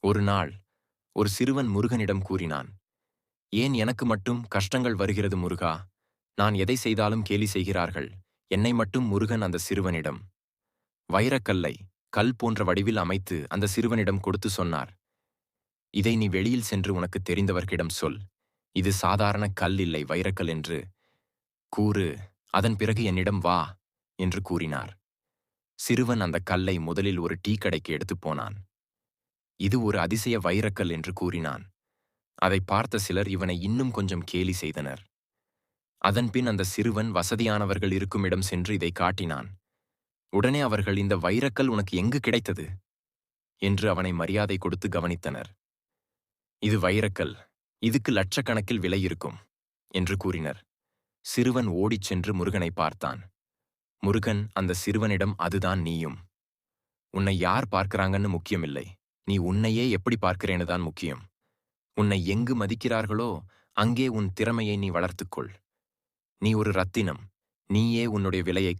ஒரு நாள் ஒரு சிறுவன் முருகனிடம் கூறினான், "ஏன் எனக்கு மட்டும் கஷ்டங்கள் வருகிறது முருகா? நான் எதை செய்தாலும் கேலி செய்கிறார்கள்." என்னை மட்டும் முருகன் அந்த சிறுவனிடம் வைரக்கல்லை கல் போன்ற வடிவில் அமைத்து அந்த சிறுவனிடம் கொடுத்து சொன்னார், "இதை நீ வெளியில் சென்று உனக்கு தெரிந்தவர்களிடம் சொல். இது சாதாரண கல் இல்லை, வைரக்கல் என்று கூறு. அதன் பிறகு என்னிடம் வா." என்று கூறினார். சிறுவன் அந்த கல்லை முதலில் ஒரு டீ கடைக்கு எடுத்துப் போனான். "இது ஒரு அதிசய வைரக்கல்" என்று கூறினான். அதை பார்த்த சிலர் இவனை இன்னும் கொஞ்சம் கேலி செய்தனர். அதன்பின் அந்த சிறுவன் வசதியானவர்கள் இருக்குமிடம் சென்று இதை காட்டினான். உடனே அவர்கள், "இந்த வைரக்கல் உனக்கு எங்கு கிடைத்தது?" என்று அவனை மரியாதை கொடுத்து கவனித்தனர். "இது வைரக்கல். இதுக்கு லட்சக்கணக்கில் விலை இருக்கும்" என்று கூறினர். சிறுவன் ஓடிச் சென்று முருகனை பார்த்தான். முருகன் அந்த சிறுவனிடம், "அதுதான் நீயும். உன்னை யார் பார்க்கறாங்கன்னு முக்கியமில்லை. நீ உன்னையே எப்படி பார்க்கிறேன்னு தான் முக்கியம். உன்னை எங்கு மதிக்கிறார்களோ அங்கே உன் திறமையை நீ வளர்த்துக்கொள். நீ ஒரு ரத்தினம். நீயே உன்னுடைய விலையை